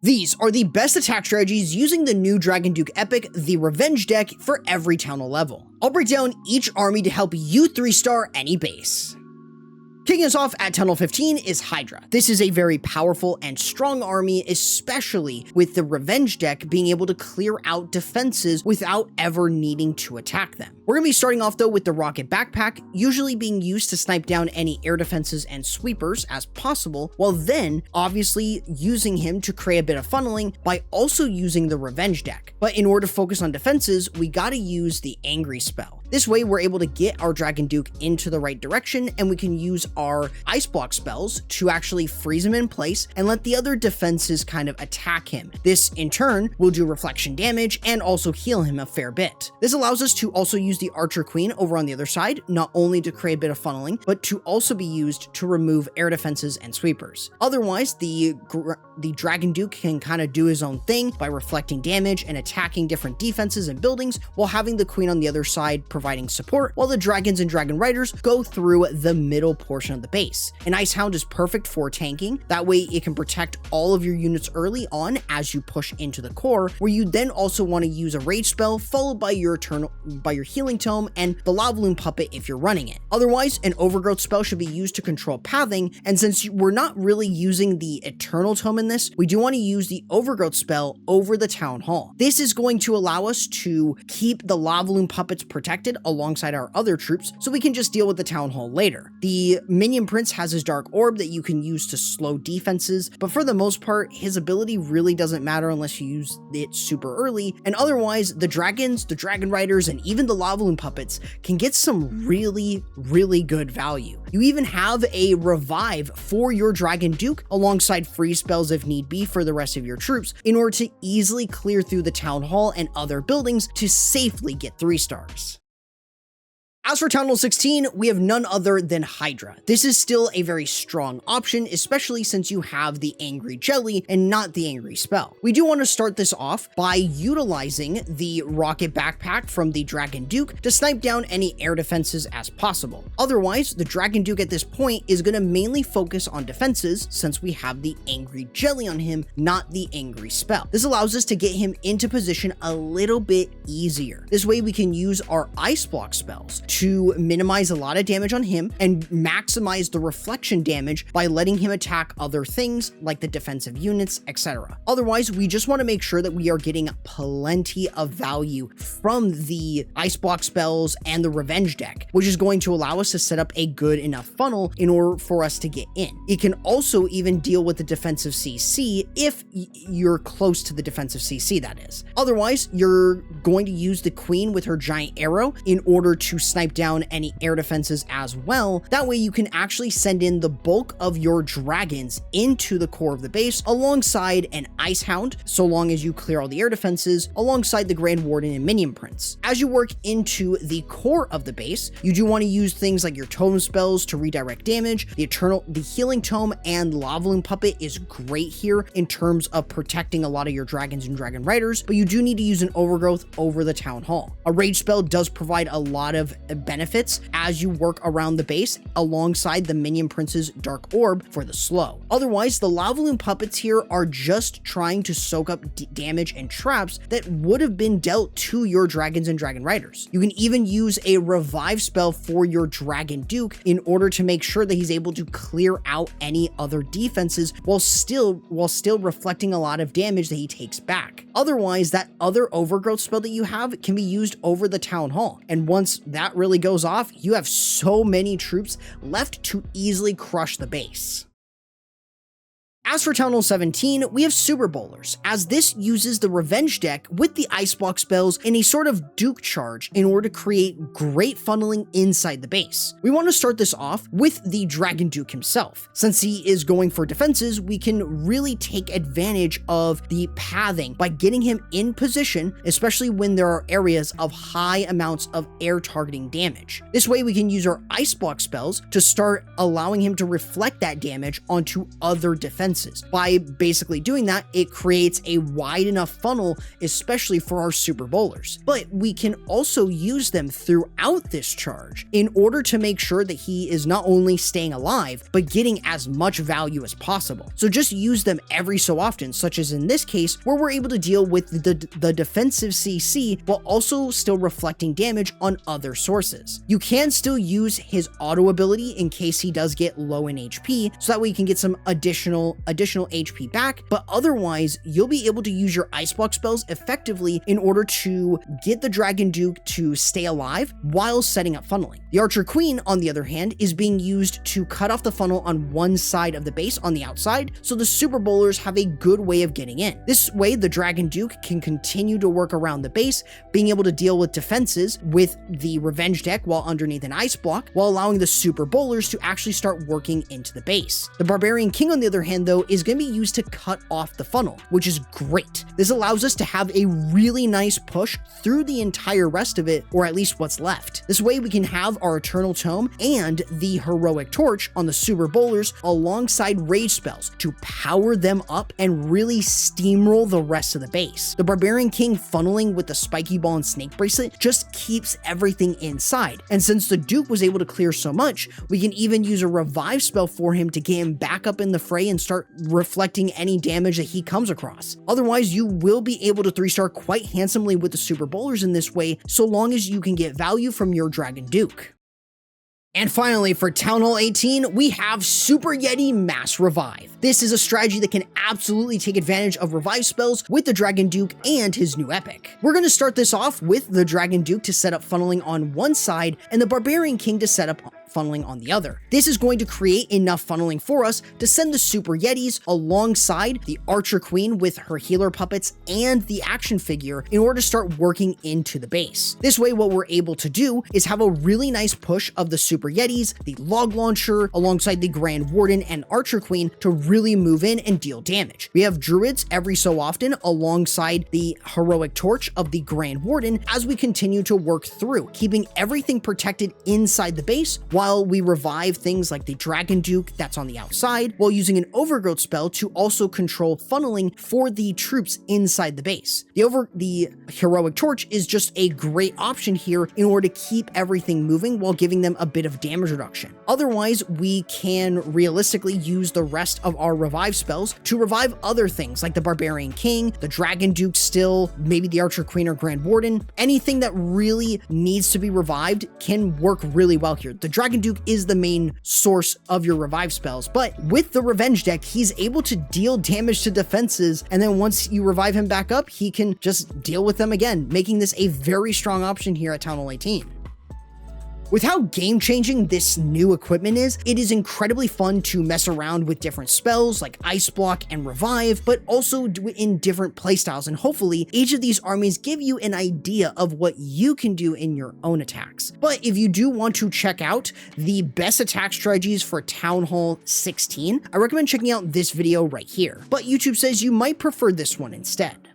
These are the best attack strategies using the new Dragon Duke epic, the Revenge deck, for every Town Hall level. I'll break down each army to help you 3-star any base. Kicking us off at Town Hall 15 is Hydra. This is a very powerful and strong army, especially with the Revenge deck being able to clear out defenses without ever needing to attack them. We're going to be starting off though with the Rocket Backpack, usually being used to snipe down any air defenses and sweepers as possible, while then obviously using him to create a bit of funneling by also using the Revenge deck. But in order to focus on defenses, we gotta use the Angry spell. This way we're able to get our Dragon Duke into the right direction, and we can use our Ice Block spells to actually freeze him in place and let the other defenses kind of attack him. This in turn will do reflection damage and also heal him a fair bit. This allows us to also use the Archer Queen over on the other side, not only to create a bit of funneling, but to also be used to remove air defenses and sweepers. Otherwise, the Dragon Duke can kind of do his own thing by reflecting damage and attacking different defenses and buildings, while having the Queen on the other side providing support, while the Dragons and Dragon Riders go through the middle portion of the base. An Ice Hound is perfect for tanking. That way it can protect all of your units early on as you push into the core, where you then also want to use a Rage spell followed by your Healing Tome and the Lava Loon Puppet if you're running it. Otherwise, an Overgrowth spell should be used to control pathing, and since we're not really using the Eternal Tome in this, we do want to use the Overgrowth spell over the Town Hall. This is going to allow us to keep the Lava Loon Puppets protected alongside our other troops, so we can just deal with the Town Hall later. The Minion Prince has his Dark Orb that you can use to slow defenses, but for the most part, his ability really doesn't matter unless you use it super early, and otherwise, the Dragons, the Dragon Riders, and even the Lava Loon Puppets can get some really good value. You even have a Revive for your Dragon Duke alongside freeze spells if need be for the rest of your troops in order to easily clear through the Town Hall and other buildings to safely get 3 stars. As for Town Hall 16, we have none other than Hydra. This is still a very strong option, especially since you have the Angry Jelly and not the Angry spell. We do want to start this off by utilizing the Rocket Backpack from the Dragon Duke to snipe down any air defenses as possible. Otherwise, the Dragon Duke at this point is going to mainly focus on defenses since we have the Angry Jelly on him, not the Angry spell. This allows us to get him into position a little bit easier. This way we can use our Ice Block spells to minimize a lot of damage on him and maximize the reflection damage by letting him attack other things like the defensive units, etc. Otherwise, we just want to make sure that we are getting plenty of value from the Ice Block spells and the Revenge deck, which is going to allow us to set up a good enough funnel in order for us to get in. It can also even deal with the defensive CC if you're close to the defensive CC, that is. Otherwise, you're going to use the Queen with her giant arrow in order to snipe down any air defenses as well. That way you can actually send in the bulk of your dragons into the core of the base alongside an Ice Hound, so long as you clear all the air defenses, alongside the Grand Warden and Minion Prince. As you work into the core of the base, you do want to use things like your Tome spells to redirect damage. The Healing Tome and Lava Loon Puppet is great here in terms of protecting a lot of your Dragons and Dragon Riders, but you do need to use an Overgrowth over the Town Hall. A Rage spell does provide a lot of benefits as you work around the base alongside the Minion Prince's Dark Orb for the slow. Otherwise, the Lava Loon Puppets here are just trying to soak up damage and traps that would have been dealt to your Dragons and Dragon Riders. You can even use a Revive spell for your Dragon Duke in order to make sure that he's able to clear out any other defenses while still reflecting a lot of damage that he takes back. Otherwise, that other Overgrowth spell that you have can be used over the Town Hall, and once that really goes off, you have so many troops left to easily crush the base. As for Town Hall 17, we have Super Bowlers, as this uses the Revenge deck with the Ice Block spells in a sort of Duke charge in order to create great funneling inside the base. We want to start this off with the Dragon Duke himself. Since he is going for defenses, we can really take advantage of the pathing by getting him in position, especially when there are areas of high amounts of air targeting damage. This way we can use our Ice Block spells to start allowing him to reflect that damage onto other defenses. defenses. By basically doing that, it creates a wide enough funnel, especially for our super bowlers. But we can also use them throughout this charge in order to make sure that he is not only staying alive, but getting as much value as possible. So just use them every so often, such as in this case, where we're able to deal with the defensive CC while also still reflecting damage on other sources. You can still use his auto ability in case he does get low in HP, so that way you can get some additional HP back, but otherwise you'll be able to use your ice block spells effectively in order to get the Dragon Duke to stay alive while setting up funneling. The Archer Queen, on the other hand, is being used to cut off the funnel on one side of the base on the outside, so the super bowlers have a good way of getting in. This way, the Dragon Duke can continue to work around the base, being able to deal with defenses with the Revenge deck while underneath an ice block, while allowing the super bowlers to actually start working into the base. The Barbarian King, on the other hand, though, is going to be used to cut off the funnel, which is great. This allows us to have a really nice push through the entire rest of it, or at least what's left. This way we can have our Eternal Tome and the Heroic Torch on the super bowlers alongside rage spells to power them up and really steamroll the rest of the base. The Barbarian King funneling with the Spiky Ball and Snake Bracelet just keeps everything inside, and since the Duke was able to clear so much, we can even use a revive spell for him to get him back up in the fray and start reflecting any damage that he comes across. Otherwise, you will be able to 3-star quite handsomely with the super bowlers in this way, so long as you can get value from your Dragon Duke. And finally, for Town Hall 18, we have Super Yeti Mass Revive. This is a strategy that can absolutely take advantage of revive spells with the Dragon Duke and his new epic. We're going to start this off with the Dragon Duke to set up funneling on one side and the Barbarian King to set up funneling on the other. This is going to create enough funneling for us to send the Super Yetis alongside the Archer Queen with her healer puppets and the action figure in order to start working into the base. This way, what we're able to do is have a really nice push of the Super Yetis, the Log Launcher, alongside the Grand Warden and Archer Queen to really move in and deal damage. We have Druids every so often alongside the Heroic Torch of the Grand Warden as we continue to work through, keeping everything protected inside the base while we revive things like the Dragon Duke that's on the outside, while using an Overgrowth spell to also control funneling for the troops inside the base. The Heroic Torch is just a great option here in order to keep everything moving while giving them a bit of damage reduction. Otherwise, we can realistically use the rest of our revive spells to revive other things like the Barbarian King, the Dragon Duke still, maybe the Archer Queen or Grand Warden. Anything that really needs to be revived can work really well here. The Dragon Duke is the main source of your revive spells, but with the Revenge deck, he's able to deal damage to defenses, and then once you revive him back up, he can just deal with them again, making this a very strong option here at Town Hall 18. With how game-changing this new equipment is, it is incredibly fun to mess around with different spells like Ice Block and Revive, but also do it in different playstyles, and hopefully each of these armies give you an idea of what you can do in your own attacks. But if you do want to check out the best attack strategies for Town Hall 16, I recommend checking out this video right here. But YouTube says you might prefer this one instead.